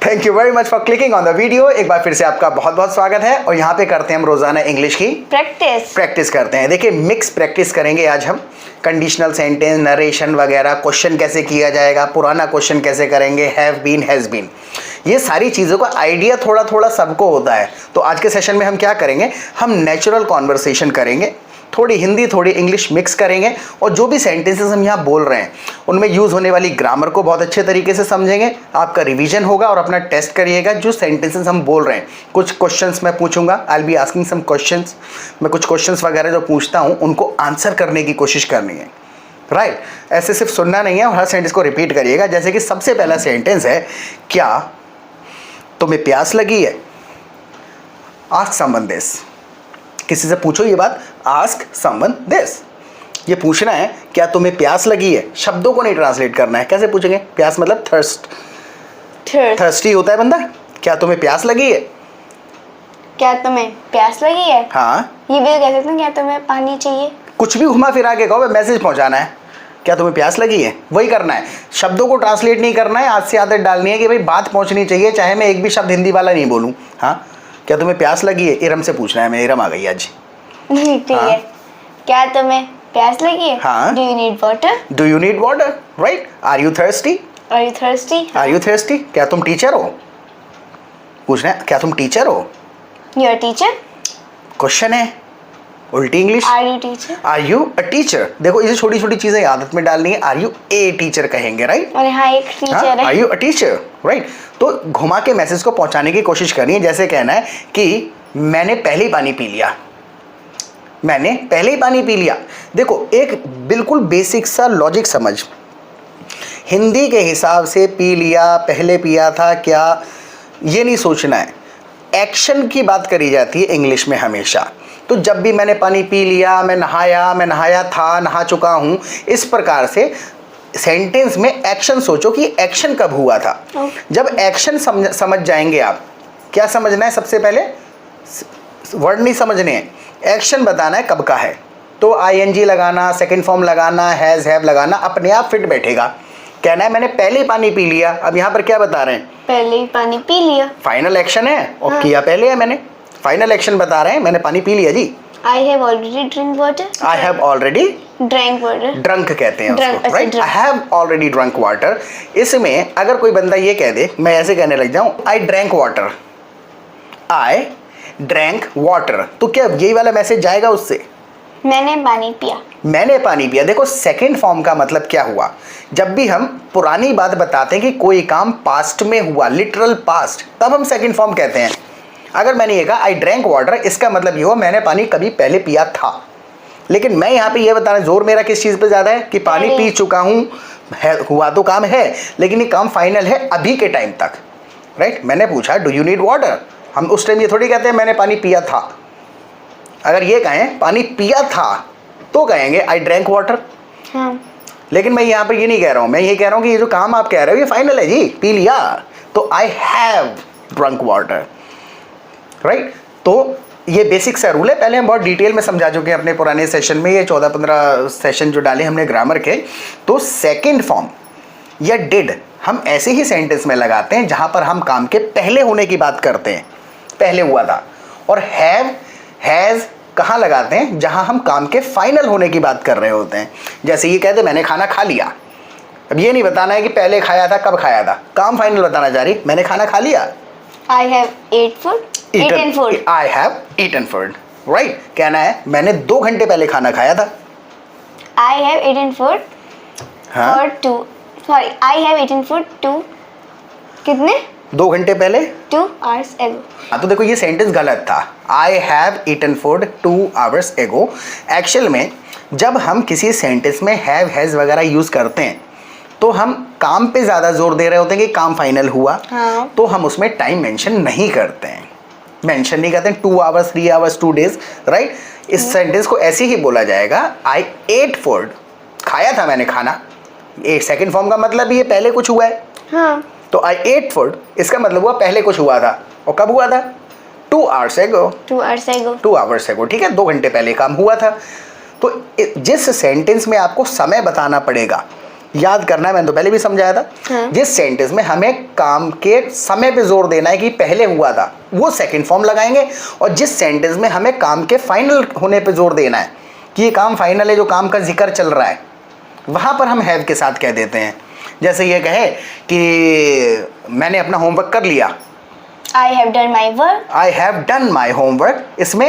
Thank you very much for clicking on the video. एक बार फिर से आपका बहुत बहुत स्वागत है और यहाँ पे करते हैं हम रोजाना इंग्लिश की प्रैक्टिस करते हैं। देखिए मिक्स प्रैक्टिस करेंगे आज हम। कंडीशनल सेंटेंस, नरेशन वगैरह, क्वेश्चन कैसे किया जाएगा, पुराना क्वेश्चन कैसे करेंगे, हैव बीन, हैज बीन, ये सारी चीज़ों का आइडिया थोड़ा थोड़ा सबको होता है। तो आज के सेशन में हम क्या करेंगे, हम नेचुरल कॉन्वर्सेशन करेंगे, थोड़ी हिंदी थोड़ी इंग्लिश मिक्स करेंगे और जो भी सेंटेंसेस हम यहाँ बोल रहे हैं उनमें यूज़ होने वाली ग्रामर को बहुत अच्छे तरीके से समझेंगे। आपका रिवीजन होगा और अपना टेस्ट करिएगा जो सेंटेंसेस हम बोल रहे हैं। कुछ क्वेश्चंस मैं पूछूंगा, I will be asking some questions. मैं कुछ क्वेश्चंस वगैरह जो पूछता हूँ उनको आंसर करने की कोशिश करनी है, राइट। ऐसे सिर्फ सुनना नहीं है और हर सेंटेंस को रिपीट करिएगा। जैसे कि सबसे पहला सेंटेंस है, क्या तुम्हें प्यास लगी है? Ask someone this. किसी से पूछो ये बात, आस्क समवन दिस। ये पूछना है क्या तुम्हें प्यास लगी है, शब्दों को नहीं ट्रांसलेट करना है। कैसे पूछेंगे? प्यास मतलब थर्स्ट, थर्स्टी होता है बंदा। क्या तुम्हें प्यास लगी है? क्या तुम्हें प्यास लगी है? हाँ, ये भी कह सकते हैं क्या तुम्हें पानी चाहिए। कुछ भी घुमा फिरा के कहो, मैसेज पहुंचाना है। क्या तुम्हें प्यास लगी है, वही करना है। शब्दों को ट्रांसलेट नहीं करना है। आज से आदत डालनी है कि भाई बात पहुंचनी चाहिए, चाहे मैं एक भी शब्द हिंदी वाला नहीं बोलूँ। हाँ, क्या तुम्हें प्यास लगी है, इरम से पूछना है। मैं इरम आ गई आज। ठीक है। क्या तुम्हें प्यास लगी है? हाँ। Do you need water? Do you need water, right. Are you thirsty? Are you thirsty? Are you thirsty? क्या तुम टीचर हो? पूछना है क्या तुम टीचर हो। You are teacher. क्वेश्चन है, उल्टी English. Are you teacher? Are you a teacher? देखो इसे छोटी छोटी चीजें आदत में डालनी है। आर यू ए टीचर कहेंगे, राइट। और यहाँ एक टीचर है। Are you a teacher, right. तो घुमा के मैसेज को पहुंचाने की कोशिश करनी है। जैसे कहना है कि मैंने पहले ही पानी पी लिया। मैंने पहले ही पानी पी लिया। देखो एक बिल्कुल बेसिक सा लॉजिक समझ। हिंदी के हिसाब से पी लिया, पहले पिया था क्या, ये नहीं सोचना है। एक्शन की बात करी जाती है इंग्लिश में हमेशा। तो जब भी मैंने पानी पी लिया, मैं नहाया था, नहा चुका हूँ, इस प्रकार से सेंटेंस में एक्शन सोचो कि एक्शन कब हुआ था। जब एक्शन समझ जाएंगे आप, क्या समझना है सबसे पहले, वर्ड नहीं समझने हैं, एक्शन बताना है कब का है। तो आईएनजी लगाना, सेकंड फॉर्म लगाना, हैज हैव लगाना, अपने आप फिट बैठेगा। कहना है मैंने पहले ही पानी पी लिया। अब यहाँ पर क्या बता रहे हैं, पहले ही पानी पी लिया। फाइनल एक्शन है और हाँ। किया पहले है मैंने। फाइनल एक्शन बता रहे हैं, मैंने पानी पी लिया जी। I have already drink water. I have already drank water. Drunk कहते हैं Drunk, उसको, right. drunk. I have already drunk water. इसमें अगर कोई बंदा ये कह दे, मैं ऐसे कहने लग जाऊं, I drank water, I drank water, तो क्या यही वाला मैसेज जाएगा उससे, मैंने पानी पिया। मैंने पानी पिया। देखो सेकंड फॉर्म का मतलब क्या हुआ, जब भी हम पुरानी बात बताते हैं कि कोई काम पास्ट में हुआ, लिटरल पास्ट, तब हम सेकंड फॉर्म कहते हैं। अगर मैंने ये कहा आई ड्रैंक वाटर, इसका मतलब ये हुआ मैंने पानी कभी पहले पिया था। लेकिन मैं यहाँ पे ये बता रहा, जोर मेरा किस चीज़ पे ज़्यादा है कि पानी पी चुका हूँ, हुआ तो काम है लेकिन ये काम फाइनल है अभी के टाइम तक, राइट। मैंने पूछा डू यू नीड वाटर, हम उस टाइम ये थोड़ी कहते हैं मैंने पानी पिया था। अगर ये कहें पानी पिया था तो कहेंगे आई ड्रैंक वाटर। हाँ। लेकिन मैं यहाँ पर ये नहीं कह रहा हूँ, मैं ये कह रहा हूँ कि ये जो काम आप कह रहे हो ये फाइनल है जी, पी लिया, तो I have drunk water, right. तो ये बेसिक सा रूल है। पहले हम बहुत डिटेल में समझा चुके हैं अपने पुराने सेशन में, ये 14-15 सेशन जो डाले हमने ग्रामर के। तो सेकंड फॉर्म या डिड हम ऐसे ही सेंटेंस में लगाते हैं जहां पर हम काम के पहले होने की बात करते हैं, पहले हुआ था। और हैव, हैज़ कहाँ लगाते हैं, जहां हम काम के फाइनल होने की बात कर रहे होते हैं। जैसे ये कहते मैंने खाना खा लिया, अब ये नहीं बताना है कि पहले खाया था, कब खाया था, काम फाइनल बताना चाह रही, मैंने खाना खा लिया। I have eaten food. I have eaten food, right. कहना है मैंने 2 घंटे पहले खाना खाया था। I have eaten food हाँ? for 2. Sorry, I have eaten food 2. कितने? 2 घंटे पहले, 2 hours ago. हाँ। तो देखो ये सेंटेंस गलत था। I have eaten food 2 hours ago। Actual में जब हम किसी सेंटेंस में have, has वगैरह यूज़ करते हैं तो हम काम पे ज़्यादा जोर दे रहे होते हैं कि काम फाइनल हुआ। हाँ। तो हम उसमें टाइम मेंशन नहीं करते हैं, मेंशन नहीं करते हैं 2 hours, 3 hours, 2 days, राइट। इस सेंटेंस को ऐसे ही बोला जाएगा आई एट फूड, खाया था मैंने खाना। एक सेकंड फॉर्म का मतलब ये पहले कुछ हुआ है। हाँ। तो आई एट फूड इसका मतलब हुआ पहले कुछ हुआ था, और कब हुआ था, 2 hours ago। 2 hours ago। 2 hours ago, ठीक है, 2 घंटे पहले काम हुआ था। तो जिस सेंटेंस में आपको समय बताना पड़ेगा याद करना है, मैंने तो पहले भी समझाया था। हाँ। जिस सेंटेंस में हमें काम के समय पे जोर देना है कि पहले हुआ था, वो सेकंड फॉर्म लगाएंगे। और जिस सेंटेंस में हमें काम के फाइनल होने पे जोर देना है कि ये काम फाइनल है, जो काम का जिक्र चल रहा है, वहाँ पर हम हैव के साथ कह देते हैं। जैसे ये कहे कि मैंने अपना होमवर्क कर लिया, I have done my work. I have done my homework. इसमें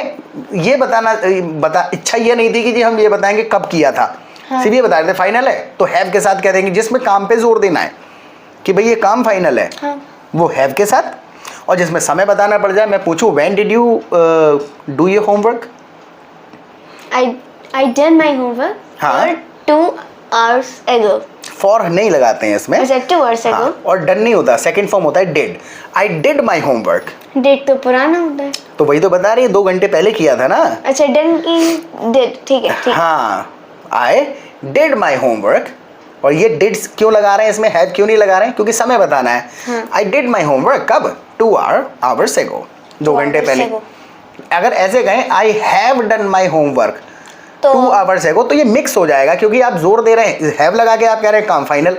ये इच्छा ये नहीं थी कि जी हम ये बताएंगे कब किया था। हाँ। सिर्फ ये बता रहे थे फाइनल है, तो हैव के साथ कह देंगे। जिसमें काम पे जोर देना है कि भाई ये काम फाइनल है, हाँ। वो हैव के साथ। और जिसमें समय बताना पड़ जाए, मैं पूछूं when did you do your homework, I done my homework हाँ। for 2 hours ago. फॉर नहीं लगाते हैं इसमें। अच्छा 2 hours ago. हाँ, और डन नहीं होता, सेकंड फॉर्म होता है did. I did my homework, Did तो पुराना होता है। तो वही तो बता रही है, 2 घंटे पहले किया था ना। अच्छा done की did, ठीक है ठीक है। हाँ, आई डिड माई होमवर्क। और ये डिड क्यों लगा रहे हैं इसमें, हैव क्यों नहीं लगा रहे हैं, क्योंकि समय बताना है। आई डिड माई होमवर्क कब, 2 hours ago, 2 घंटे hours पहले। ago. अगर ऐसे कहें I have done my homework तो 2 hours ago, तो ये मिक्स हो जाएगा, क्योंकि आप जोर दे रहे हैं, हैव लगा के आप कह रहे हैं काम फाइनल,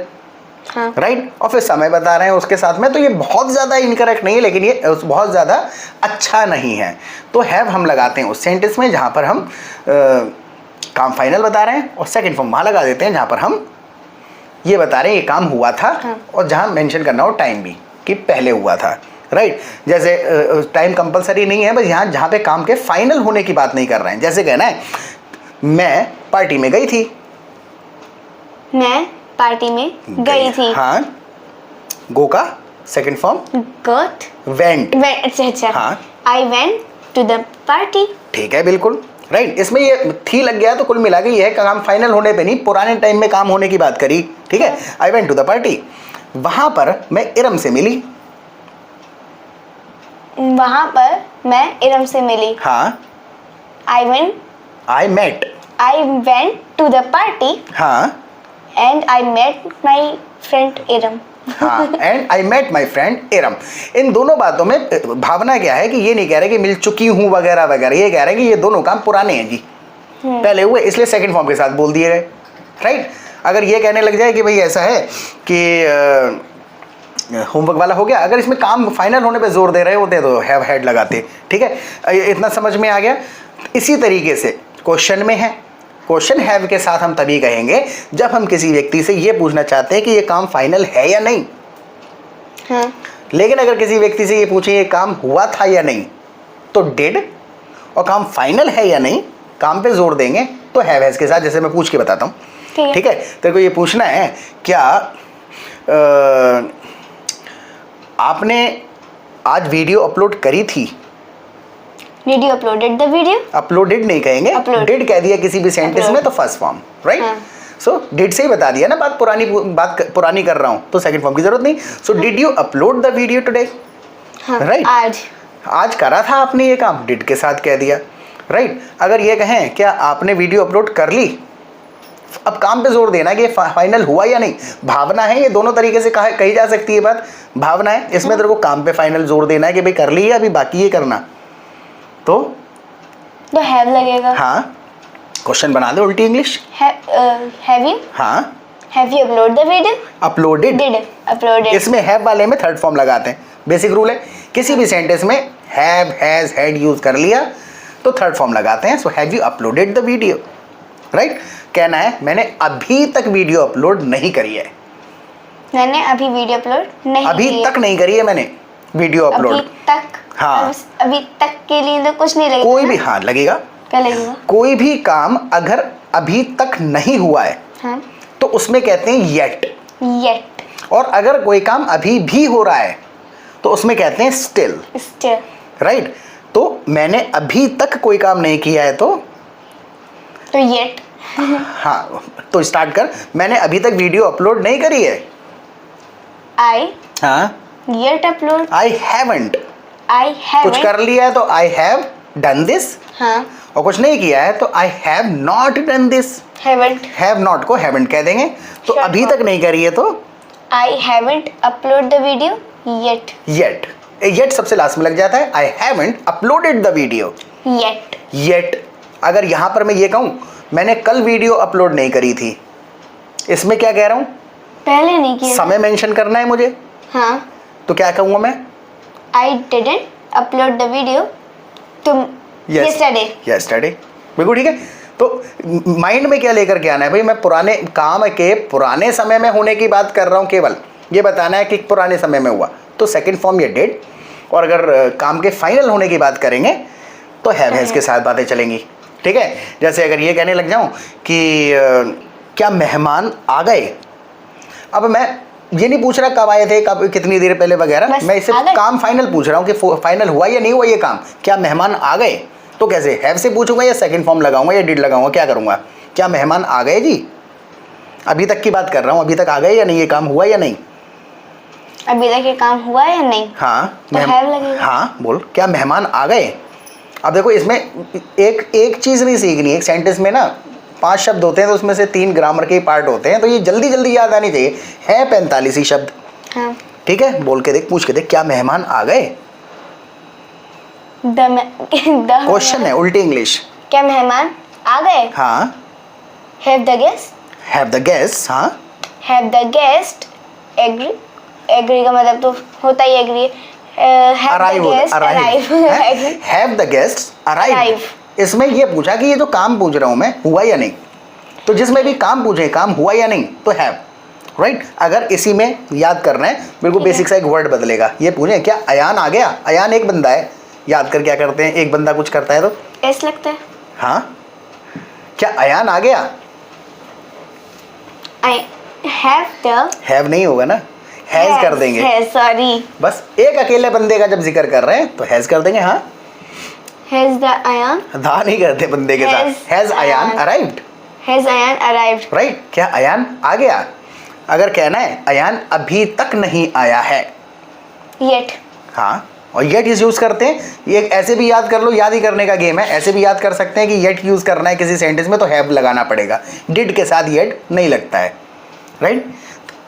हाँ। राइट। और फिर समय बता रहे हैं उसके साथ में, तो ये बहुत ज़्यादा इनकरेक्ट नहीं है, लेकिन ये बहुत ज़्यादा अच्छा नहीं है। तो हैव हम लगाते हैं उस सेंटेंस में जहाँ पर हम काम फाइनल बता रहे हैं, और सेकंड फॉर्म वहाँ लगा देते हैं जहाँ पर हम ये बता रहे हैं ये काम हुआ था। हाँ। और जहाँ मेंशन करना हो टाइम भी कि पहले हुआ था, राइट। जैसे टाइम कंपलसरी नहीं है, बस यहाँ जहाँ पे काम के फाइनल होने की बात नहीं कर रहे हैं। जैसे कहना है मैं पार्टी में गई थी, मैं पार्टी में गई थी। हाँ, गो का सेकंड फॉर्म Got वेंट। अच्छा अच्छा। हाँ। I went to the party. ठीक है, बिल्कुल राइट। इसमें ये थी लग गया, तो कुल मिला के ये है काम फाइनल होने पे नहीं, पुराने टाइम में काम होने की बात करी। ठीक है, I went to the party. वहां पर मैं इरम से मिली, वहां पर मैं इरम से मिली। हाँ। I went to the party हाँ and I met my friend Iram. हाँ, and I met my friend Iram. इन दोनों बातों में भावना क्या है कि ये नहीं कह रहे कि मिल चुकी हूँ वगैरह वगैरह, ये कह रहे हैं कि ये दोनों काम पुराने हैं जी, पहले हुए, इसलिए सेकंड फॉर्म के साथ बोल दिए गए, राइट। अगर ये कहने लग जाए कि भाई ऐसा है कि होमवर्क वाला हो गया, अगर इसमें काम फाइनल होने पे जोर दे रहे होते तो हैव हैड लगाते। ठीक है, इतना समझ में आ गया। इसी तरीके से क्वेश्चन में है, क्वेश्चन हैव के साथ हम तभी कहेंगे जब हम किसी व्यक्ति से ये पूछना चाहते हैं कि ये काम फाइनल है या नहीं। हाँ। लेकिन अगर किसी व्यक्ति से ये पूछे ये काम हुआ था या नहीं, तो डिड, और काम फाइनल है या नहीं, काम पे जोर देंगे तो हैव हैज के साथ। जैसे मैं पूछ के बताता हूँ, ठीक है। तेरे को ये पूछना है क्या आपने आज वीडियो अपलोड करी थी। Did you uploaded the video? Uploaded नहीं कहेंगे, Upload. डिड कह दिया किसी भी सेंटेंस में तो फर्स्ट फॉर्म, राइट। हाँ. सो डिड से ही बता दिया ना, बात पुरानी कर रहा हूँ, तो सेकंड फॉर्म की जरूरत नहीं। So did you upload the video today, हाँ। राइट। आज करा था आपने ये काम, डिड के साथ कह दिया, राइट। अगर ये कहें क्या आपने वीडियो अपलोड कर ली, अब काम पे जोर देना है कि फाइनल हुआ या नहीं। भावना है, ये दोनों तरीके से कही जा सकती है बात। भावना है, इसमें तेरे को काम पे फाइनल जोर देना है कि भाई कर ली है, अभी बाकी ये करना, तो हैव लगेगा। हाँ, क्वेश्चन बना दे उल्टी इंग्लिश। हैव यू, हाँ, have you upload the video, uploaded, did uploaded. इसमें हैव वाले में थर्ड फॉर्म लगाते हैं। बेसिक रूल है, किसी भी सेंटेंस में हैव हैज हैड यूज कर लिया तो थर्ड फॉर्म लगाते हैं। So have you uploaded the video, right. कहना है मैंने अभी तक वीडियो अपलोड नहीं करी है, मैंने अभी वीडियो अपलोड नहीं अभी की है। तक नहीं करी है मैंने वीडियो अपलोड। अभी तक, हाँ। अभी तक के लिए तो कुछ नहीं लगेगा। कोई भी, हाँ लगेगा, क्या लगेगा? कोई भी काम अगर अभी तक नहीं हुआ है हाँ। तो उसमें कहते हैं येट। येट। और अगर कोई काम अभी भी हो रहा है तो उसमें कहते हैं स्टिल, स्टिल, राइट। तो मैंने अभी तक कोई काम नहीं किया है तो येट। हाँ, तो स्टार्ट कर, मैंने अभी तक वीडियो अपलोड नहीं करी है। आई हाँ, येट अपलोड, आई हैवंट। आई कुछ कर लिया है तो आई हैव डन दिस, हाँ। और कुछ नहीं किया है तो I have not done this. Haven't, have not को हैवंट कह देंगे। तो Short अभी form. तक नहीं करी है तो I haven't upload the video yet. Yet, yet सबसे लास्ट में लग जाता है। I haven't uploaded the video yet. Yet. अगर यहाँ पर मैं ये कहूँ मैंने कल वीडियो अपलोड नहीं करी थी, इसमें क्या कह रहा हूँ, पहले नहीं किया। समय मेंशन करना है मुझे, हाँ। तो क्या कहूँगा मैं? I didn't upload the video yesterday। बिल्कुल ठीक है। तो माइंड में क्या लेकर के आना है भाई, मैं पुराने काम के पुराने समय में होने की बात कर रहा हूँ, केवल ये बताना है कि पुराने समय में हुआ, तो सेकंड फॉर्म ये डिड। और अगर काम के फाइनल होने की बात करेंगे तो हैव के साथ बातें चलेंगी, ठीक है। जैसे अगर ये कहने लग जाऊँ कि क्या मेहमान आ गए, अब मैं ये नहीं पूछ रहा कब आए थे, कब, कितनी देर पहले वगैरह, मैं इससे काम फाइनल पूछ रहा हूँ कि फाइनल हुआ या नहीं हुआ ये काम। क्या मेहमान आ गए, तो कैसे, हैव से पूछूंगा या सेकंड फॉर्म लगाऊंगा या डिड लगाऊंगा, क्या करूंगा? क्या मेहमान आ गए जी, अभी तक की बात कर रहा हूँ, अभी तक आ गए या नहीं, ये काम हुआ या नहीं, अभी तक ये काम हुआ या नहीं। हाँ तो हैव लगेगा। हाँ बोल, क्या मेहमान आ गए। अब देखो इसमें एक चीज़ नहीं सीखनी, एक सेंटेंस में ना 5 शब्द होते हैं, तो उसमें से 3 ग्रामर के पार्ट होते हैं, तो ये जल्दी जल्दी याद आनी चाहिए। है 45 ही शब्द, हाँ। ठीक है, बोल के देख, पूछ के देख, क्या मेहमान आ गए। क्वेश्चन है, उल्टी इंग्लिश। क्या मेहमान आ गए। हाँ। Have the guest. Have the guest, हाँ। Have the guest agree, agree का मतलब तो होता ही एग्री है। Have the guest arrive. इसमें ये पूछा कि ये जो काम पूछ रहा हूं मैं, हुआ या नहीं, तो जिसमें भी काम पूछे, काम हुआ या नहीं, तो हैव, राइट। अगर इसी में याद करना है, बिल्कुल बेसिक सा एक वर्ड बदलेगा, ये पूछे क्या अयान आ गया, अयान एक बंदा है, याद कर क्या करते हैं, एक बंदा कुछ करता है तो एस लगता है। हाँ, क्या अयान आ गया, हैव नहीं होगा ना, हैज कर देंगे। सॉरी, बस एक अकेले बंदे का जब जिक्र कर रहे हैं तो हैज कर देंगे। हाँ, हैज द अयान, दा नहीं करते बंदे के साथ, has Ayaan arrived, has Ayaan arrived, right. क्या अयान आ गया। अगर कहना है अयान अभी तक नहीं आया है, येट। हाँ, और येट इस यूज करते हैं, ये ऐसे भी याद कर लो, याद ही करने का गेम है, ऐसे भी याद कर सकते हैं कि येट यूज करना है किसी सेंटेंस में तो हैव लगाना पड़ेगा, डिड के साथ येट नहीं लगता है, राइट।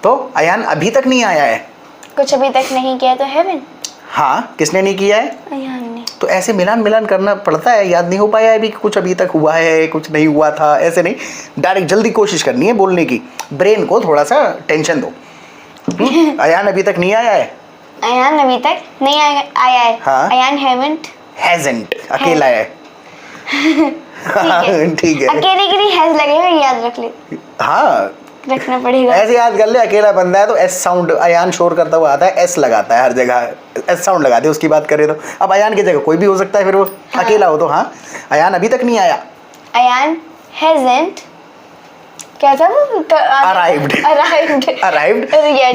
तो अयान अभी तक नहीं आया है, कुछ अभी तक नहीं किया तो हैवन। हाँ, किसने नहीं किया है, अयान ने। तो ऐसे मिलान करना पड़ता है, याद नहीं हो पाया है अभी कि कुछ अभी तक हुआ है, कुछ नहीं हुआ था, ऐसे नहीं, डायरेक्ट जल्दी कोशिश करनी है बोलने की, ब्रेन को थोड़ा सा टेंशन दो। अयान अभी तक नहीं आया है, अयान अभी तक नहीं आया है। हाँ? अयान हैवंट, हैजंट अकेला है। ठीक है, अकेले के लिए हैज लगेगा, याद रख ले। हाँ, रखना पड़ेगा, ऐसे याद कर ले, अकेला बंदा है तो एस साउंड, अयान शोर करता हुआ आता है, एस लगाता है हर जगह, एस साउंड लगाते हैं उसकी बात करें तो। अब अयान की जगह कोई भी हो सकता है, फिर वो हाँ। अकेला हो तो हाँ, अयान अभी तक नहीं आया, अयान हैजंट, क्या था वो, अराइव्ड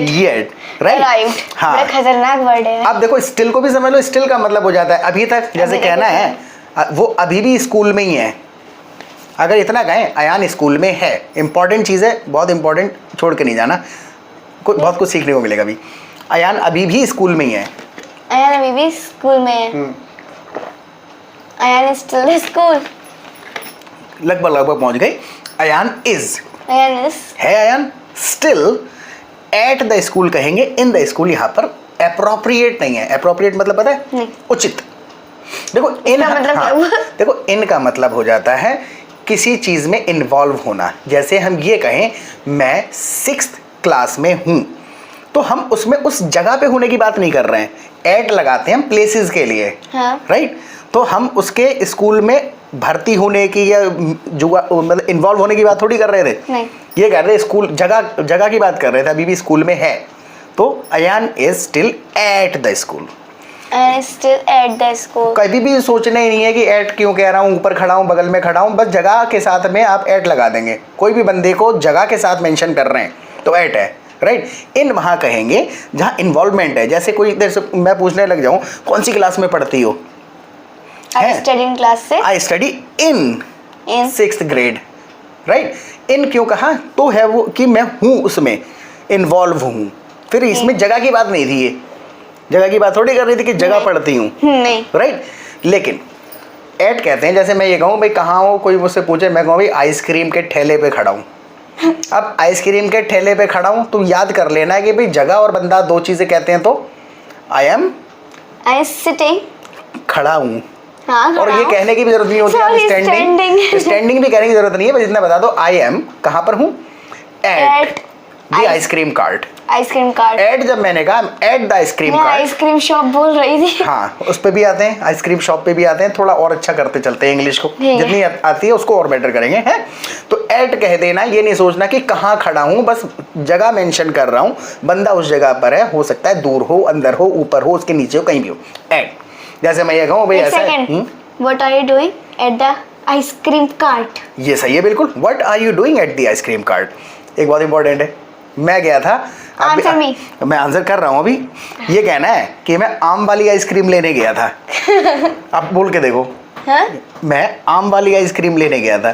येट, राइट। हाँ, बड़ा खतरनाक वर्ड है। अब देखो स्टिल को भी समझ लो, स्टिल का मतलब हो जाता है अभी तक, जैसे कहना है वो अभी भी स्कूल में ही है, अगर इतना कहें अयान स्कूल में है, इंपॉर्टेंट चीज़ है, बहुत इंपॉर्टेंट, छोड़ के नहीं जाना, बहुत कुछ सीखने को मिलेगा अभी। अयान अभी भी स्कूल में ही है, अयान अभी भी स्कूल में है, Ayaan is still in school, लगभग पहुंच गई। अयान इज, अयान इज है, Ayaan still at the school कहेंगे, इन द स्कूल यहाँ पर एप्रोप्रिएट नहीं है, एप्रोप्रिएट मतलब पता है, नहीं, उचित। देखो इन मतलब हाँ, देखो इन का मतलब हो जाता है किसी चीज़ में इन्वॉल्व होना। जैसे हम ये कहें मैं 6th क्लास में हूँ, तो हम उसमें उस जगह पे होने की बात नहीं कर रहे हैं, एट लगाते हैं हम प्लेसेस के लिए, हाँ। राइट। तो हम उसके स्कूल में भर्ती होने की या मतलब इन्वॉल्व होने की बात थोड़ी कर रहे थे, नहीं, ये कर रहे स्कूल जगह की बात कर रहे थे, अभी भी स्कूल में है, तो Ayaan is still at the school, still at the school। कभी भी सोचना ही नहीं है कि एट क्यों कह रहा हूँ, ऊपर खड़ा हूँ, बगल में खड़ा हूँ, बस जगह के साथ में आप एट लगा देंगे, कोई भी बंदे को जगह के साथ मेंशन कर रहे हैं तो एट है, राइट। इन वहाँ कहेंगे जहाँ इन्वॉल्वमेंट है, जैसे कोई देर से मैं पूछने लग जाऊँ कौन सी क्लास में पढ़ती हो, I study in class 6। I study in 6th grade, right. In क्यों कहा, तो है वो कि मैं हूँ उसमें इन्वॉल्व हूँ, फिर इसमें जगह की बात नहीं थी, ये जगह की बात थोड़ी कर रही थी कि जगह पढ़ती हूँ, नहीं, राइट। लेकिन एट कहते हैं, जैसे मैं ये कहूँ भाई कहाँ हो, कोई मुझसे पूछे, मैं कहूँ भाई आइसक्रीम के ठेले पे खड़ा हूँ। अब आइसक्रीम के ठेले पे खड़ा हूँ, तुम याद कर लेना है कि भाई जगह और बंदा दो चीज़ें कहते हैं, तो आई एम सिटिंग, खड़ा हूँ, हाँ, और ये कहने की भी जरूरत नहीं होती, स्टैंडिंग भी कहने की जरूरत नहीं है, बस इतना बता दो आई एम कहाँ पर हूँ, at the ice cream cart. Ice cream cart. At जब मैंने कहा at the ice cream cart, ice cream shop बोल रही थी। हाँ, उस पे भी आते हैं, आइसक्रीम शॉप पे भी आते हैं, थोड़ा और अच्छा करते चलते हैं इंग्लिश को, जितनी आती है उसको और बेटर करेंगे, हैं। तो एट कह देना, ये नहीं सोचना कि कहाँ खड़ा हूँ, बस जगह मेंशन कर रहा हूँ, बंदा उस जगह पर है, हो सकता है दूर हो, अंदर हो, ऊपर हो, उसके नीचे हो, कहीं भी हो। एट, जैसे मैं ये कहूँ भाई ऐसा है, what are you doing at the ice cream cart. ये सही है बिल्कुल, what are you doing at the ice cream cart. एक बहुत इंपॉर्टेंट है, मैं गया था, आंसर मी, मैं आंसर कर रहा हूँ अभी। ये कहना है कि मैं आम वाली आइसक्रीम लेने गया था। आप बोल के देखो। हाँ? मैं आम वाली आइसक्रीम लेने गया था।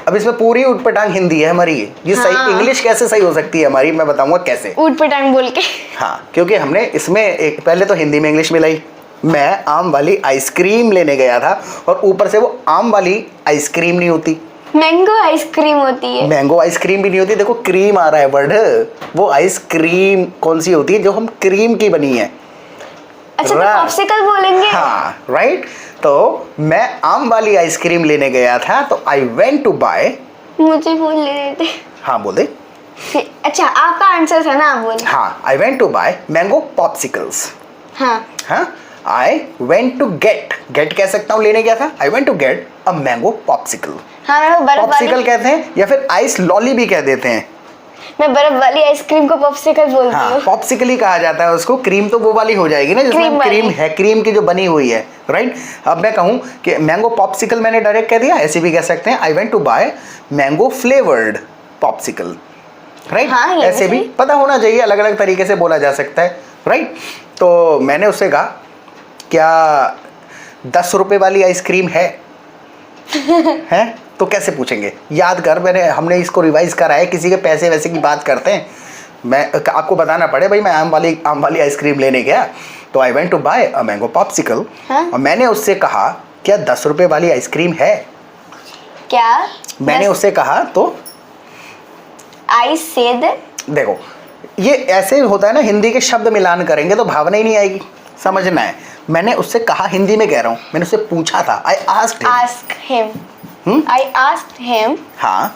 अब इसमें पूरी ऊटपटांग हिंदी है हमारी, ये हाँ। सही इंग्लिश कैसे सही हो सकती है हमारी, मैं बताऊंगा कैसे। ऊटपटांग बोल के। हाँ, क्योंकि हमने इसमें एक पहले तो हिंदी में इंग्लिश मिलाई। मैं आम वाली आइसक्रीम लेने गया था, और ऊपर से वो आम वाली आइसक्रीम नहीं होती, मैंगो आइसक्रीम होती है। मैंगो आइसक्रीम भी नहीं होती, देखो क्रीम आ रहा है वर्ड, वो आइसक्रीम कौन सी होती है जो हम क्रीम की बनी है। अच्छा, तो पॉप्सिकल बोलेंगे। हाँ, राइट। तो मैं आम वाली आइसक्रीम लेने गया था, तो आई वेंट टू बाय। मुझे बोल ले थे। हाँ, बोल दे। अच्छा, आपका आंसर था ना, आप बोल। हाँ, I went to buy mango popsicles. हाँ हाँ, आई वेंट टू गेट कह सकता हूँ, लेने गया था, I went to get a mango popsicle. हाँ, मैं बर्फ पॉप्सिकल वाली कहते हैं, या फिर आइस लॉली भी कह देते हैं। मैं बर्फ वाली आइसक्रीम को पॉप्सिकल बोलती हूँ। हाँ, पॉप्सिकल ही कहा जाता है उसको। क्रीम तो वो वाली हो जाएगी ना जिसमें क्रीम है, क्रीम की जो बनी हुई है, राइट। अब मैं कहूँ कि मैंगो पॉप्सिकल, मैंने डायरेक्ट कह दिया, ऐसे भी कह सकते हैं, I went to buy mango flavoured popsicle, right. हाँ, ऐसे भी पता होना चाहिए, अलग अलग तरीके से बोला जा सकता है, राइट। तो मैंने उससे कहा, क्या 10 रुपए वाली आइसक्रीम है? हैं? तो कैसे पूछेंगे, याद कर, हमने इसको रिवाइज करा है, किसी के पैसे वैसे की बात करते हैं, मैं आपको बताना पड़े भाई मैं आम वाली आइसक्रीम लेने गया, तो I went to buy a mango popsicle. और मैंने उससे कहा, क्या 10 रुपए वाली आइसक्रीम है? क्या मैंने उससे कहा, तो आई सेड, देखो ये ऐसे होता है ना, हिंदी के शब्द मिलान करेंगे तो भावना ही नहीं आएगी, समझना है। मैंने उससे कहा, हिंदी में कह रहा हूँ, मैंने उससे पूछा था, I asked him. I asked him. हाँ,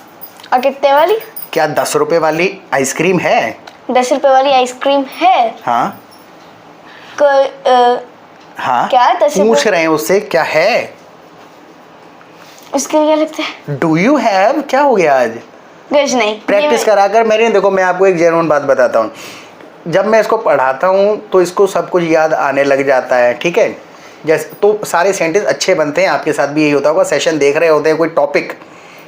और कितने वाली? क्या 10 रुपए वाली आइसक्रीम है? 10 रुपए वाली आइसक्रीम है। हाँ, हाँ, क्या 10 पूछ रहे हैं उससे, क्या है? उसके लिए क्या लगता है? Do you have? क्या हो गया आज? कुछ नहीं, प्रैक्टिस कराकर मैंने, देखो मैं आपको एक जेन्युइन बात बताता हूँ, जब मैं इसको पढ़ाता हूँ तो इसको सब कुछ याद आने लग जाता है, ठीक है। जैसे तो सारे सेंटेंस अच्छे बनते हैं, आपके साथ भी यही होता होगा, सेशन देख रहे होते हैं कोई टॉपिक,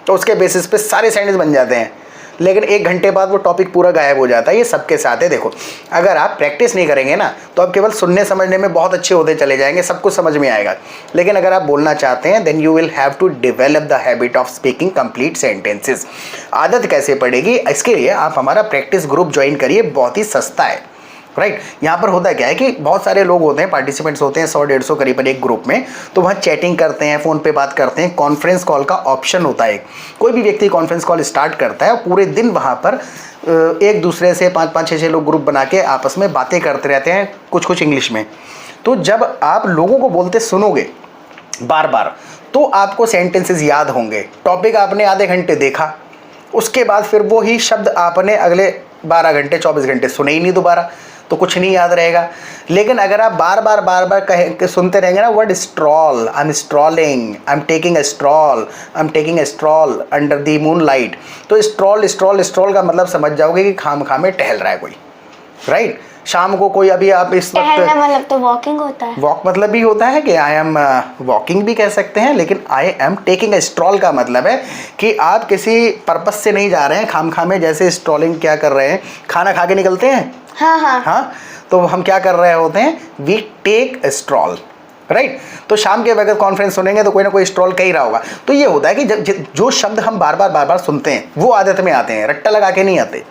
तो उसके बेसिस पे सारे सेंटेंस बन जाते हैं, लेकिन 1 घंटे बाद वो टॉपिक पूरा गायब हो जाता है। ये सबके साथ है। देखो, अगर आप प्रैक्टिस नहीं करेंगे ना, तो आप केवल सुनने समझने में बहुत अच्छे होते चले जाएंगे, सब कुछ समझ में आएगा, लेकिन अगर आप बोलना चाहते हैं, then you will have to develop the habit of speaking complete sentences. आदत कैसे पड़ेगी, इसके लिए आप हमारा प्रैक्टिस ग्रुप ज्वाइन करिए, बहुत ही सस्ता है, राइट। यहाँ पर होता क्या है कि बहुत सारे लोग होते हैं, पार्टिसिपेंट्स होते हैं 100-150 करीबन एक ग्रुप में, तो वहाँ चैटिंग करते हैं, फ़ोन पे बात करते हैं, कॉन्फ्रेंस कॉल का ऑप्शन होता है। कोई भी व्यक्ति कॉन्फ्रेंस कॉल स्टार्ट करता है और पूरे दिन वहाँ पर एक दूसरे से 5-5, 6-6 लोग ग्रुप बना के आपस में बातें करते रहते हैं, कुछ इंग्लिश में। तो जब आप लोगों को बोलते सुनोगे बार बार, तो आपको सेंटेंसेस याद होंगे। टॉपिक आपने आधे घंटे देखा, उसके बाद फिर वो ही शब्द आपने अगले 12 घंटे 24 घंटे सुने ही नहीं दोबारा, तो कुछ नहीं याद रहेगा। लेकिन अगर आप बार बार कह सुनते रहेंगे ना, word stroll, I am strolling, I am taking a stroll, I am taking a stroll under the moon light, तो स्ट्रॉल का मतलब समझ जाओगे कि खाम में टहल रहा है कोई, राइट। शाम को कोई, अभी आप इस वक्त, मतलब तो वॉकिंग होता है, वॉक मतलब भी होता है कि आई एम वॉकिंग भी कह सकते हैं, लेकिन I am taking a stroll का मतलब है कि आप किसी पर्पस से नहीं जा रहे हैं खाम में, जैसे स्ट्रॉलिंग क्या कर रहे हैं, खाना खा के निकलते हैं, हाँ, तो हम क्या कर रहे होते हैं, we take a stroll, right. तो शाम के वक्त कॉन्फ्रेंस सुनेंगे तो कोई ना कोई स्ट्रॉल कह ही रहा होगा। तो ये होता है कि जो शब्द हम बार बार सुनते हैं वो आदत में आते हैं, रट्टा लगा के नहीं आते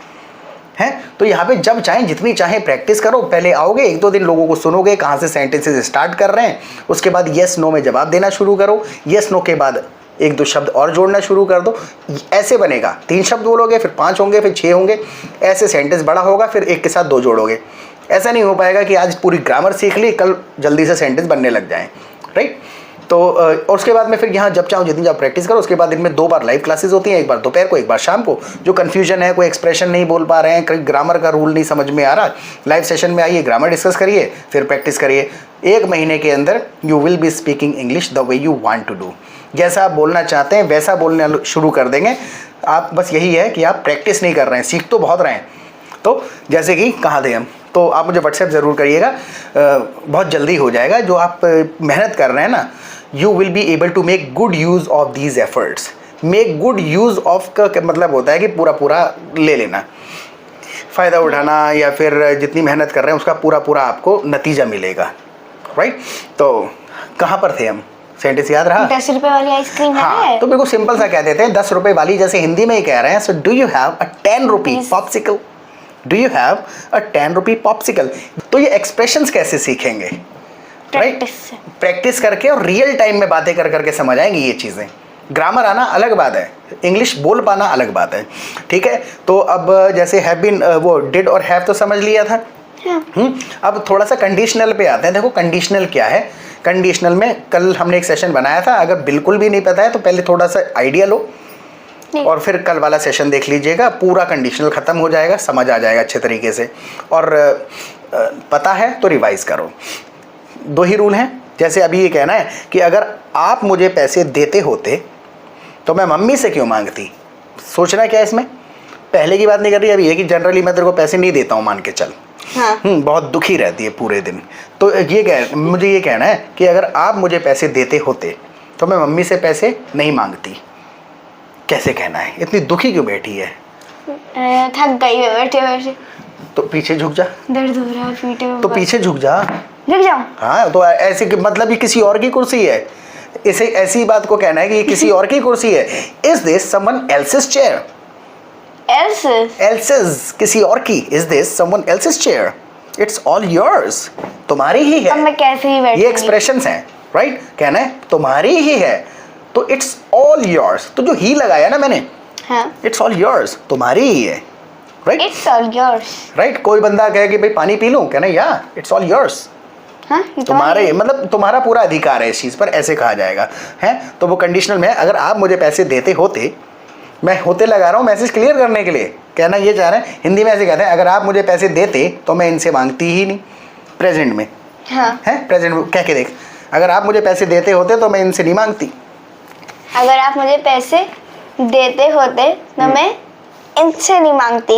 हैं। तो यहाँ पे जब चाहें जितनी चाहें प्रैक्टिस करो, पहले आओगे 1-2 दिन लोगों को सुनोगे कहाँ से सेंटेंसेस स्टार्ट कर रहे हैं, उसके बाद येस नो में जवाब देना शुरू करो, येस नो के बाद 1-2 शब्द और जोड़ना शुरू कर दो, ऐसे बनेगा। 3 शब्द बोलोगे, फिर 5 होंगे, फिर 6 होंगे, ऐसे सेंटेंस बड़ा होगा, फिर एक के साथ 2 जोड़ोगे। ऐसा नहीं हो पाएगा कि आज पूरी ग्रामर सीख ली, कल जल्दी से सेंटेंस बनने लग जाएं, राइट। तो और उसके बाद में फिर यहाँ जब चाहो जितनी आप प्रैक्टिस करो, उसके बाद दिन में 2 बार लाइव क्लासेस होती हैं, एक बार दोपहर को एक बार शाम को। जो कन्फ्यूजन है, कोई एक्सप्रेशन नहीं बोल पा रहे हैं, कोई ग्रामर का रूल नहीं समझ में आ रहा, लाइव सेशन में आइए, ग्रामर डिस्कस करिए, फिर प्रैक्टिस करिए। 1 महीने के अंदर you will be speaking English the way you want to do. जैसा आप बोलना चाहते हैं वैसा बोलना शुरू कर देंगे आप। बस यही है कि आप प्रैक्टिस नहीं कर रहे हैं, सीख तो बहुत रहे हैं। तो जैसे कि कहाँ थे हम, तो आप मुझे व्हाट्सएप ज़रूर करिएगा, बहुत जल्दी हो जाएगा। जो आप मेहनत कर रहे हैं ना, you will be able to make good use of these efforts. Make good use of का मतलब होता है कि पूरा पूरा ले लेना, फ़ायदा उठाना, या फिर जितनी मेहनत कर रहे हैं उसका पूरा पूरा आपको नतीजा मिलेगा, राइट। तो कहाँ पर थे हम, सेंटेंस याद रहा? 10 रुपए वाली आइसक्रीम है। हाँ, तो बिल्कुल सिंपल सा कह देते हैं, 10 रुपए वाली, जैसे हिंदी में ही कह रहे हैं। So do you have a 10 rupee popsicle? Do you have a 10 rupee popsicle? तो ये एक्सप्रेशंस कैसे सीखेंगे? राइट, प्रैक्टिस करके और रियल टाइम में बातें कर करके समझ आएंगी ये चीज़ें। ग्रामर आना अलग बात है, इंग्लिश बोल पाना अलग बात है, ठीक है। तो अब जैसे हैव बीन, वो डिड और हैव तो समझ लिया था। अब थोड़ा सा कंडीशनल पे आते हैं। देखो कंडीशनल क्या है। कंडीशनल में कल हमने एक सेशन बनाया था, अगर बिल्कुल भी नहीं पता है तो पहले थोड़ा सा आइडिया लो और फिर कल वाला सेशन देख लीजिएगा, पूरा कंडीशनल ख़त्म हो जाएगा, समझ आ जाएगा अच्छे तरीके से। और पता है तो रिवाइज़ करो। 2 ही रूल हैं। जैसे अभी ये कहना है कि अगर आप मुझे पैसे देते होते तो मैं मम्मी से क्यों मांगती। सोचना क्या है इसमें, पहले की बात नहीं कर रही, अभी ये कि जनरली मैं तेरे को पैसे नहीं देता हूँ मान के चल। हाँ। बहुत दुखी रहती है पूरे दिन। तो मुझे ये कहना है कि अगर आप मुझे पैसे देते होते तो मैं मम्मी से पैसे नहीं मांगती। कैसे कहना है, इतनी दुखी क्यों बैठी है? थक गई है बैठे बैठे। तो पीछे झुक जा। दर्द हो रहा है पीठ में। तो पीछे झुक जा। झुक जाऊं? हाँ, तो ऐसे मतलब ये किसी और की कुर्सी है, इसे ऐसी बात को कहना है कि ये किसी और की कुर्सी है। Is this someone else's chair? Else's, किसी और की। Is this someone else's chair? It's all yours. तुम्हारी ही है। अब मैं कैसे ही बैठूंगी? ये एक्सप्रेशंस हैं, राइट। कहना है तुम्हारी ही है, तो it's all yours। तो जो ही लगाया ना मैंने, हाँ। It's all yours, तुम्हारी ही है, right. It's all yours। Right. कोई बंदा कहे कि भाई पानी पी लूं, कहना या It's all yours। हाँ, तुम्हारे मतलब तुम्हारा पूरा अधिकार है इस चीज़ पर, ऐसे कहा जाएगा है। तो वो कंडीशनल में, अगर आप मुझे पैसे देते होते, मैं होते लगा रहा हूँ मैसेज क्लियर करने के लिए, कहना ये चाह रहे हैं। हिंदी में ऐसे कहते हैं, अगर आप मुझे पैसे देते तो मैं इनसे मांगती ही नहीं। प्रेजेंट में है, प्रेजेंट में कह के देख, अगर आप मुझे पैसे देते होते तो मैं इनसे नहीं मांगती। अगर आप मुझे पैसे देते होते तो मैं इनसे नहीं मांगती।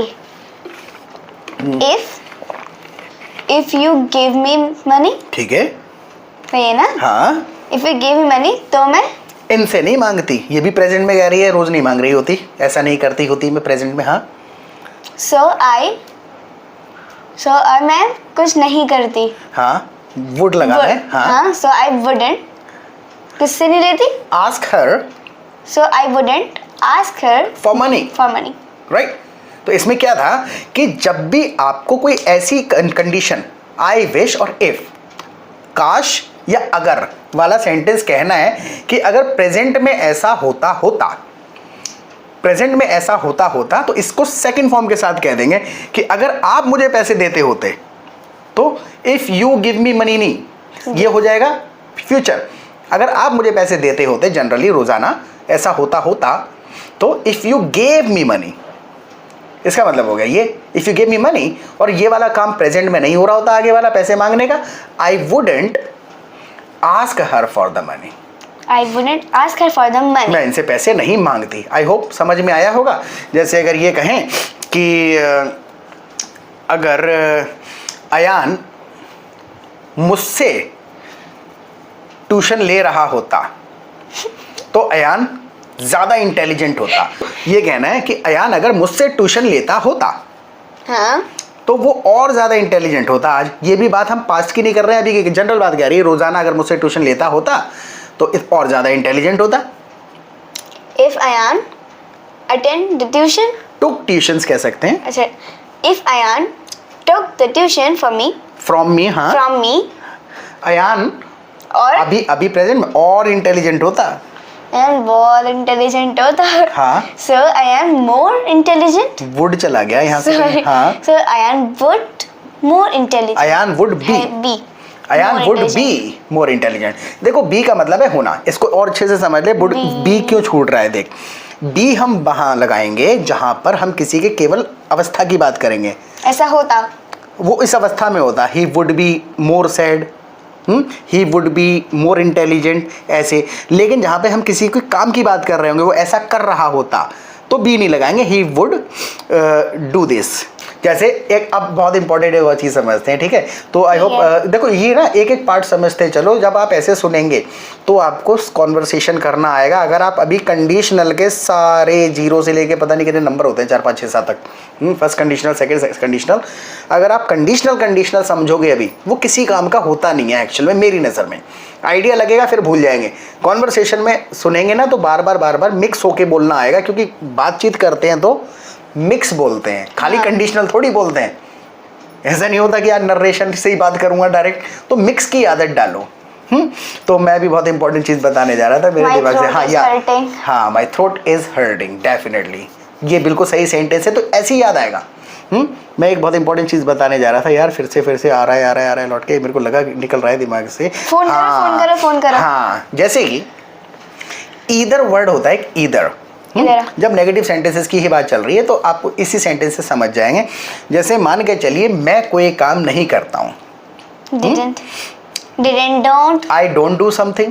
If you give me money, ठीक है, तो ये ना, हाँ, if you give me money तो मैं इनसे नहीं मांगती। ये भी प्रेजेंट में कह रही है, रोज नहीं मांग रही होती, ऐसा नहीं करती होती मैं प्रेजेंट में। हाँ, सो मैं कुछ नहीं करती। हाँ, वुड लगा है। हाँ, सो आई वुडंट, किससे नहीं लेती? Ask her, so I wouldn't ask her for money. Right. तो इसमें क्या था कि जब भी आपको कोई ऐसी कंडीशन, आई विश और इफ, काश या अगर वाला सेंटेंस कहना है कि अगर प्रेजेंट में ऐसा होता तो इसको सेकंड फॉर्म के साथ कह देंगे कि अगर आप मुझे पैसे देते होते तो if you give me money, नहीं, ये हो जाएगा फ्यूचर। अगर आप मुझे पैसे देते होते, जनरली रोजाना ऐसा होता तो if you gave me money, इसका मतलब हो गया ये, if you give me money, और ये वाला काम प्रेजेंट में नहीं हो रहा होता, आगे वाला पैसे मांगने का। I wouldn't ask her for the money. मैं इनसे पैसे नहीं मांगती। आई होप समझ में आया होगा। जैसे अगर ये कहें कि अगर अयान मुझसे ट्यूशन ले रहा होता तो अयान ज़्यादा इंटेलिजेंट होता। ये कहना है कि अयान अगर मुझसे ट्यूशन लेता होता, हाँ, तो वो और ज़्यादा इंटेलिजेंट होता। आज ये भी बात हम पास्ट की नहीं कर रहे हैं, अभी की जनरल बात कह रही है। रोज़ाना अगर मुझसे ट्यूशन लेता होता तो और ज़्यादा इंटेलिजेंट होता। If Ayaan attend the tuition, took tuitions कह सकते हैं। अच्छा, if Ayaan took the tuition from me, हाँ, फ्रॉम मी, अयान और अभी प्रेजेंट में और इंटेलिजेंट होता। अयान बहुत इंटेलिजेंट होता। हाँ, so Ayaan more intelligent, would चला गया यहाँ से। हाँ, so Ayaan would more intelligent, Ayaan would be Ayaan would be more intelligent. देखो बी का मतलब है होना, इसको और अच्छे से समझ ले। वुड बी क्यों छूट रहा है, देख बी हम वहां लगाएंगे जहां पर हम किसी के केवल अवस्था की बात करेंगे। ऐसा होता, वो इस अवस्था में होता, he would be more sad, he would be more intelligent, ऐसे। लेकिन जहाँ पे हम किसी के काम की बात कर रहे होंगे, वो ऐसा कर रहा होता, तो बी नहीं लगाएंगे, ही वुड डू दिस। जैसे एक अब बहुत इंपॉर्टेंट है वो चीज़ समझते हैं, ठीक है। तो आई होप देखो ये ना एक एक पार्ट समझते चलो। जब आप ऐसे सुनेंगे तो आपको कॉन्वर्सेशन करना आएगा। अगर आप अभी कंडीशनल के सारे जीरो से लेके पता नहीं कितने नंबर होते हैं, 4 5 6 7 तक, फर्स्ट कंडीशनल सेकंड कंडीशनल, अगर आप कंडीशनल समझोगे अभी, वो किसी काम का होता नहीं है एक्चुअल में, मेरी नज़र में। आइडिया लगेगा फिर भूल जाएंगे। कॉन्वर्सेशन में सुनेंगे ना तो बार बार मिक्स होके बोलना आएगा, क्योंकि बातचीत करते हैं तो मिक्स बोलते हैं, खाली कंडीशनल थोड़ी बोलते हैं। ऐसा नहीं होता कि यार नरेशन से ही बात करूंगा डायरेक्ट, तो मिक्स की आदत डालो। तो मैं भी बहुत इंपॉर्टेंट चीज बताने जा रहा था मेरे दिमाग से। हाँ यार, हाँ my throat is hurting, definitely ये बिल्कुल सही सेंटेंस है, तो ऐसे ही याद आएगा। मैं एक बहुत इंपॉर्टेंट चीज बताने जा रहा था यार, फिर से आ रहा है लौट के, मेरे को लगा निकल रहा है दिमाग से। फोन करो। हाँ, जैसे कि ईदर वर्ड होता है, ईदर। जब नेगेटिव सेंटेंसेस की ही बात चल रही है तो आप इसी सेंटेंस से समझ जाएंगे। जैसे मान के चलिए मैं कोई काम नहीं करता हूँ, don't, I don't do something,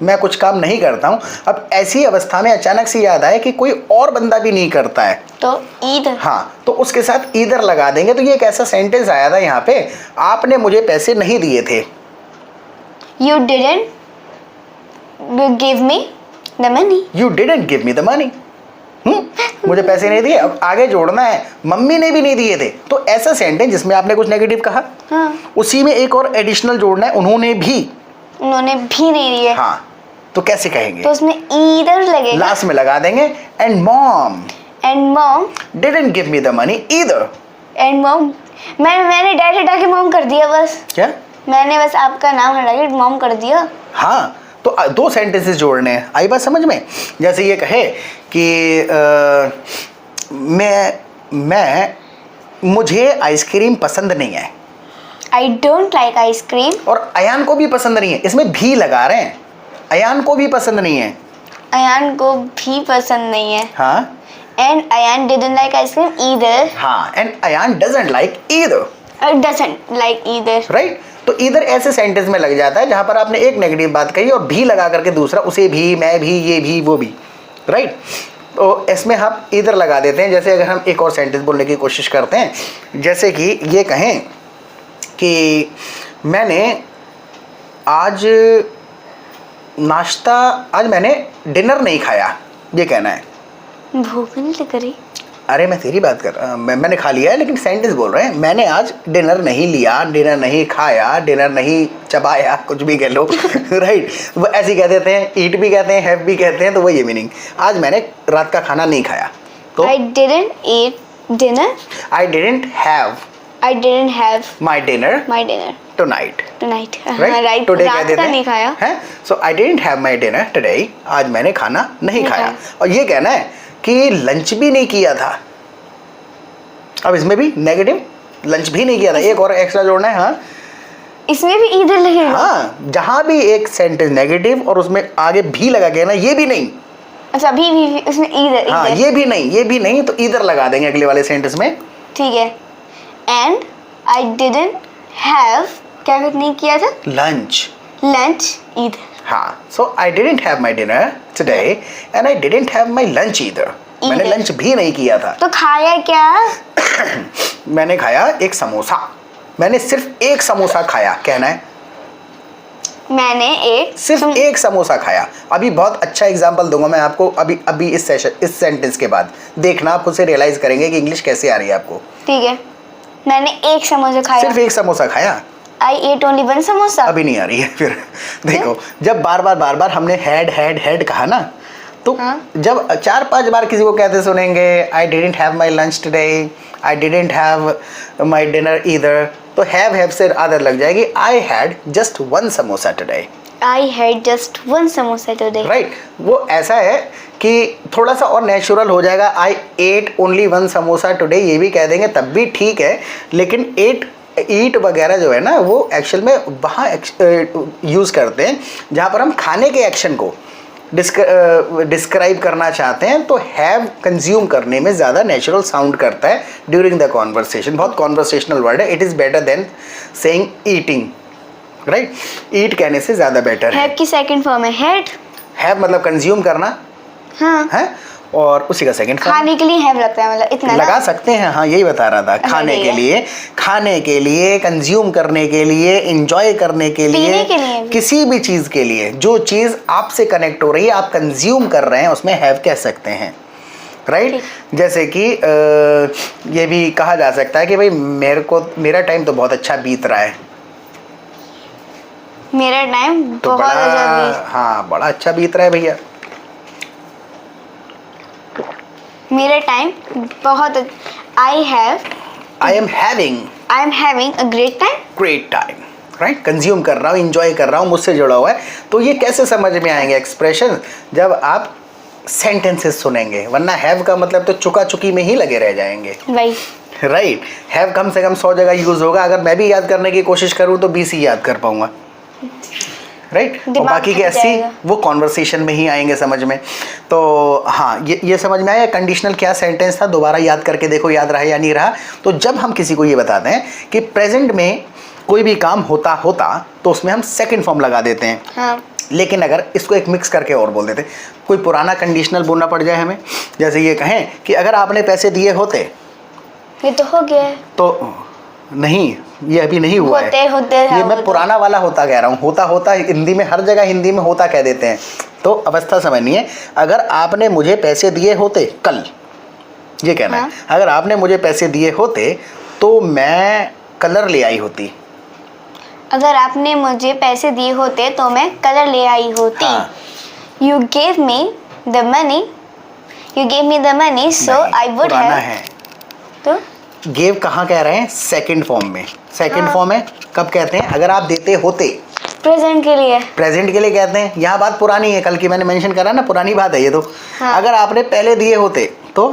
मैं कुछ काम नहीं करता हूँ। अब ऐसी अवस्था में अचानक से याद आए कि कोई और बंदा भी नहीं करता है, तो ईदर, हाँ, तो उसके साथ ईदर लगा देंगे। तो ये एक ऐसा सेंटेंस आया था यहाँ पे, आपने मुझे पैसे नहीं दिए थे, you didn't give me the money, you didn't give me the money, मुझे पैसे नहीं दिए। अब आगे जोड़ना है, मम्मी ने भी नहीं दिए थे। तो ऐसा सेंटेंस जिसमें आपने कुछ नेगेटिव कहा, उसी में एक और एडिशनल जोड़ना है, उन्होंने भी नहीं दिए। हाँ, तो कैसे कहेंगे? तो उसमें ईदर लगेगा, लास्ट में लगा देंगे। And mom didn't give me the money either. And mom, मैंने डैड हटा के मॉम कर दिया बस। क्या? मैंने बस आपका नाम हटा के मॉम कर दिया। हाँ, तो 2 सेंटेंसेस जोड़ने हैं, आई बात समझ में? जैसे ये कहे कि मुझे आइसक्रीम पसंद नहीं है, आई डोंट लाइक आइसक्रीम। और अयान को भी पसंद नहीं है, इसमें भी लगा रहे हैं, अयान को भी पसंद नहीं है, अयान को भी पसंद नहीं है। हाँ, and Ayaan didn't like ice cream either. हाँ, and Ayaan doesn't like either, right. तो इधर ऐसे सेंटेंस में लग जाता है जहां पर आपने एक नेगेटिव बात कही और भी लगा करके दूसरा, उसे भी, मैं भी, ये भी, वो भी, राइट। तो इसमें हम इधर लगा देते हैं। जैसे अगर हम एक और सेंटेंस बोलने की कोशिश करते हैं, जैसे कि ये कहें कि मैंने डिनर नहीं खाया, ये कहना है। भूख नहीं लग रही? अरे मैं तेरी बात कर, मैंने खा लिया है, लेकिन सेंटेंस बोल रहे हैं। मैंने आज डिनर नहीं लिया, डिनर नहीं खाया, डिनर नहीं चबाया, कुछ भी कह लो, राइट। वो ऐसे ही कह देते हैं, ईट भी कहते हैं, हैव भी कहते हैं, तो वो ये मीनिंग, आज मैंने रात का खाना नहीं खाया। तो I didn't eat dinner. I didn't have my dinner tonight. Right? Today कह देते हैं, नहीं खाया। हैं? So I didn't have my dinner today. आज मैंने खाना नहीं खाया। और ये कहना है कि लंच भी नहीं किया था। अब इसमें भी नेगेटिव, लंच भी नहीं किया था, एक और एक्स्ट्रा जोड़ना है। हाँ, इसमें भी ईदर लगेगा। हाँ, जहां भी एक सेंटेंस नेगेटिव और उसमें आगे भी लगा के ना, ये भी नहीं, अच्छा भी उसमें ईदर। हाँ, ये भी नहीं, तो ईदर लगा देंगे अगले वाले सेंटेंस में, ठीक है। एंड आई डिडंट हैव, क्या नहीं किया था? Lunch either. हाँ, so I didn't have my dinner today and I didn't have my lunch either. मैंने लंच भी नहीं किया था। तो खाया क्या? मैंने खाया एक समोसा, मैंने सिर्फ एक समोसा खाया, कहना है मैंने सिर्फ एक समोसा खाया। अभी बहुत अच्छा एग्जांपल दूंगा मैं आपको, अभी इस सेंटेंस के बाद देखना, आप खुद से रियलाइज करेंगे कि इंग्लिश कैसे आ रही है आपको। ठीक है, मैंने एक समोसा खाया, सिर्फ एक समोसा खाया। I ate only one samosa. अभी नहीं आ रही है फिर। देखो, जब बार बार हमने हैड कहा ना, तो जब 4-5 बार किसी को कहते सुनेंगे आई didn't have my lunch today, I didn't have my dinner either, तो हैव से आदत लग जाएगी। I had just 1 samosa today, I had just 1 samosa today, right. वो ऐसा है कि थोड़ा सा और नेचुरल हो जाएगा। आई एट ओनली 1 समोसा टुडे, ये भी कह देंगे तब भी ठीक है, लेकिन एट ईट वगैरह जो है ना वो एक्चुअल में वहाँ यूज़ करते हैं जहाँ पर हम खाने के एक्शन को डिस्क्राइब करना चाहते हैं, तो हैव कंज्यूम करने में ज़्यादा नेचुरल साउंड करता है ड्यूरिंग द कॉन्वर्सेशन। बहुत कॉन्वर्सेशनल वर्ड है। It is better than saying eating, right? Eat कहने से ज़्यादा बेटर है। हैव की सेकंड फॉर्म है हैड। हैव मतलब कंज्यूम करना, हाँ है, और उसी का सेकंड फॉर्म खाने के लिए हैव लगता है, मतलब इतना लगा सकते हैं। हाँ यही बता रहा था, खाने के लिए, कंज्यूम करने के लिए, एंजॉय करने के लिए, पीने के लिए भी। किसी भी चीज़ के लिए जो चीज़ आपसे कनेक्ट हो रही है, आप कंज्यूम कर रहे हैं, उसमें हैव कह सकते हैं, राइट? जैसे कि ये भी कहा जा सकता है कि भाई मेरा टाइम तो बहुत अच्छा बीत रहा है। मेरा टाइम तो बहुत अच्छा हाँ बड़ा अच्छा बीत रहा है भैया। मेरा टाइम बहुत I am having a great time, right? Consume कर रहा हूँ, इंजॉय कर रहा हूँ, मुझसे जुड़ा हुआ है। तो ये कैसे समझ में आएंगे एक्सप्रेशन? जब आप सेंटेंसेस सुनेंगे, वरना हैव का मतलब तो चुका चुकी में ही लगे रह जाएंगे, राइट? हैव कम से कम 100 जगह यूज होगा। अगर मैं भी याद करने की कोशिश करूँ तो 20 ही याद कर पाऊंगा, राइट? और बाकी के 80 वो कॉन्वर्सेशन में ही आएंगे समझ में। तो हाँ ये समझ में आया कंडीशनल क्या सेंटेंस था, दोबारा याद करके देखो याद रहा या नहीं रहा। तो जब हम किसी को ये बताते हैं कि प्रेजेंट में कोई भी काम होता तो उसमें हम सेकंड फॉर्म लगा देते हैं। हाँ। लेकिन अगर इसको एक मिक्स करके और बोल देते, कोई पुराना कंडीशनल बोलना पड़ जाए हमें, जैसे ये कहें कि अगर आपने पैसे दिए होते, ये तो हो गया है। तो नहीं, ये अभी नहीं हुआ होते, है। होते ये मैं पुराना वाला होता कह रहा हूँ। होता हिंदी में, हर जगह हिंदी में होता कह देते हैं। तो अवस्था समझनी है। अगर आपने मुझे पैसे दिए होते कल, ये कहना है, अगर आपने मुझे पैसे दिए होते तो मैं कलर ले आई होती। अगर आपने मुझे पैसे दिए होते तो मैं कलर ले आई होती। You gave me the money so I would have। तो गिव कहाँ कह रहे हैं? सेकंड फॉर्म में। सेकंड फॉर्म है कब कहते हैं? अगर आप देते होते, प्रेजेंट के लिए कहते हैं। यहाँ बात पुरानी है, कल की मैंने मेंशन करा ना, पुरानी बात है ये तो। अगर आपने पहले दिए होते तो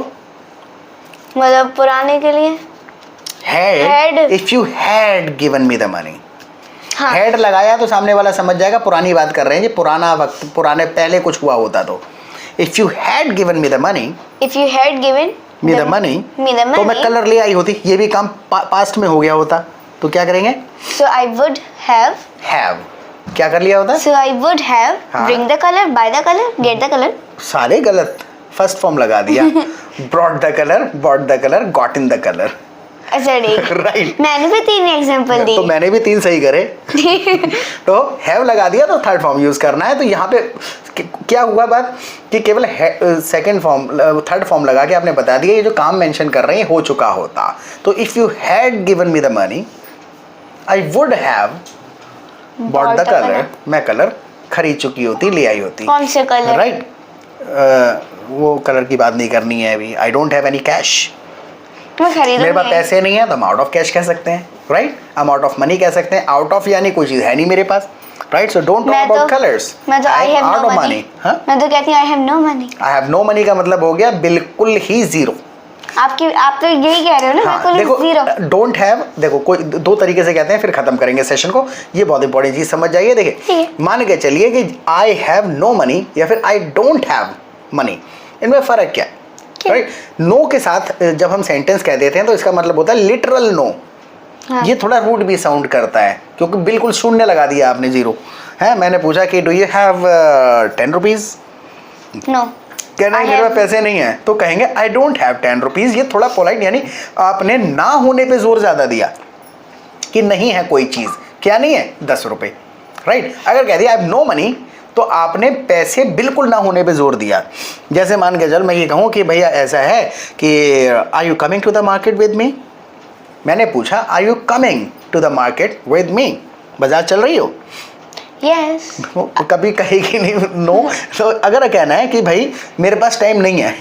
मतलब पुराने के लिए had। If you had given me the money, had लगाया तो सामने वाला समझ जाएगा पुरानी बात कर रहे हैं, ये पुराना वक्त, पुराने पहले कुछ हुआ होता तो। If you had given me the money, me the money, तो मैं कलर ले आई होती। ये भी काम पास्ट में हो गया होता, तो क्या करेंगे? So I would have क्या कर लिया होता? So I would have bring the color, buy the color, get the color। सारे गलत, फर्स्ट फॉर्म लगा दिया। brought the color, bought the color, got in the color। अच्छा ठीक, राइट। मैंने भी 3 एग्जांपल दिए, तो मैंने भी 3 सही करे। तो हैव लगा दिया तो थर्ड फॉर्म यूज करना है। तो यहाँ पे क्या हुआ बात कि केवल सेकंड फॉर्म, थर्ड फॉर्म लगा के आपने बता दिया ये जो काम मेंशन कर रहे हैं हो चुका होता। तो if you had given me the money I would have bought the colour, मैं कलर खरीद चुकी होती, ले आई होती। कौन से कलर? राइट, वो कलर की बात नहीं करनी है अभी। I don't have any cash, मेरे पास पैसे नहीं है, तो हम आउट ऑफ कैश कह सकते हैं, राइट? हम आउट ऑफ मनी कह सकते हैं। आउट ऑफ यानी कोई चीज है नहीं मेरे पास, right? So don't talk about colours. मैं तो आई हैव नो मनी। मैं तो कहती हूँ I have no money. I have no money का मतलब हो गया बिल्कुल ही जीरो। आप तो यही कह रहे हो ना? हाँ, देखो डोंट हैव, देखो कोई 2 तरीके से कहते हैं, फिर खत्म करेंगे सेशन को। ये बहुत इंपॉर्टेंट चीज समझ जाइए। देखिए, मान के चलिए कि आई हैव नो मनी या फिर आई डोंट हैव मनी, इनमें फर्क क्या है? राइट, नो के साथ जब हम सेंटेंस कह देते हैं तो इसका मतलब होता है लिटरल नो। ये थोड़ा रूड भी साउंड करता है क्योंकि बिल्कुल शून्य लगा दिया आपने, जीरो है। मैंने पूछा कि do you have 10 rupees? No, कहना है मेरे पास पैसे नहीं है, तो कहेंगे आई डोंट हैव 10 रुपीज। ये थोड़ा पोलाइट, यानी आपने ना होने पे जोर ज्यादा दिया कि नहीं है कोई चीज। क्या नहीं है? 10 रुपए, राइट? अगर कह दिया आई हैव नो मनी तो आपने पैसे बिल्कुल ना होने पे जोर दिया। जैसे मान के चल मैं ये कहूँ कि भैया ऐसा है कि are you coming to the market with me? मैंने पूछा are you coming to the market with me? बाजार चल रही हो? यस। तो कभी कहेगी नहीं नो। तो अगर कहना है कि भाई मेरे पास टाइम नहीं है,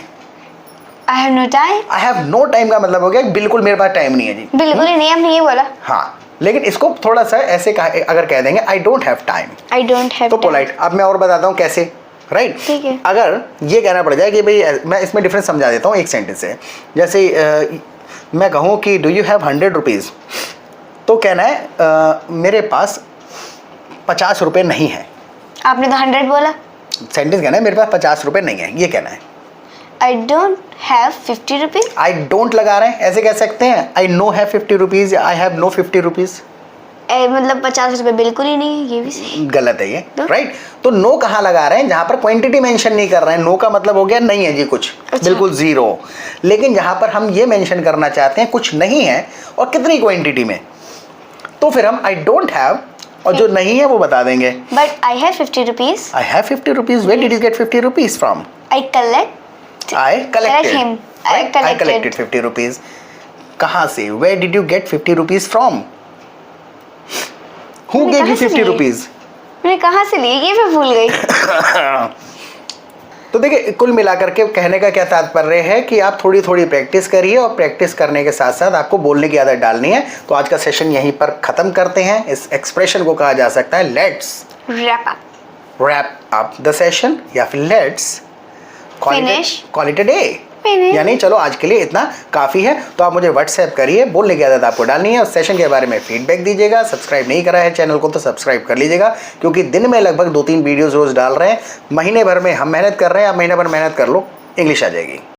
I have no time. I have no time का मतलब हो गया बिल्कुल मेरे पास टाइम नहीं है जी, बिल्कुल ही नहीं, हमने ये बोला। हाँ, लेकिन इसको थोड़ा सा ऐसे अगर कह देंगे I don't have time, I don't have, तो पोलाइट। अब मैं और बताता हूँ कैसे, राइट? ठीक है। अगर ये कहना पड़ जाए कि भाई, मैं इसमें डिफरेंस समझा देता हूँ एक सेंटेंस से। जैसे मैं कहूँ कि डू यू हैव 100 रुपीज़? तो कहना है मेरे पास 50 रुपये नहीं है। आपने तो 100 बोला। सेंटेंस कहना है मेरे पास 50 रुपये नहीं है, ये कहना है। I don't have 50 rupees. I don't लगा रहे हैं, ऐसे कह सकते हैं I no have 50 rupees, I have no 50 rupees. मतलब 50 रुपए बिल्कुल ही नहीं है, ये भी सही। गलत है ये, राइट। तो नो कहाँ लगा रहे हैं? जहाँ पर क्वांटिटी मेंशन नहीं कर रहे हैं। नो का मतलब हो गया नहीं है जी कुछ, अच्छा। बिल्कुल जीरो। लेकिन जहाँ पर हम ये मेंशन करना चाहते हैं कुछ नहीं है और कितनी क्वांटिटी में, तो फिर हम आई डोंट हैव और जो नहीं है वो बता देंगे। But I have 50 rupees. I have 50 rupees. Where did you get 50 rupees from? I collected 50 rupees. कहाँ से? Where did you get 50 rupees from? Who gave you 50 rupees? मैंने कहाँ से लिए ये मैं भूल गई। तो देखिए, कुल मिलाकर के कहने का क्या तात्पर्य है कि आप थोड़ी थोड़ी प्रैक्टिस करिए और प्रैक्टिस करने के साथ साथ आपको बोलने की आदत डालनी है। तो आज का सेशन यहीं पर ख़त्म करते हैं। इस एक्सप्रेशन को कहा जा सकता है let's wrap up the session या फिर let's call it a day. यानी चलो आज के लिए इतना काफ़ी है। तो आप मुझे व्हाट्सएप करिए, बोलने की आदत आपको डालनी है। उस सेशन के बारे में फीडबैक दीजिएगा। सब्सक्राइब नहीं करा है चैनल को तो सब्सक्राइब कर लीजिएगा, क्योंकि दिन में लगभग 2-3 वीडियोज़ रोज़ डाल रहे हैं। महीने भर में हम मेहनत कर रहे हैं, आप महीने भर मेहनत कर लो, इंग्लिश आ जाएगी।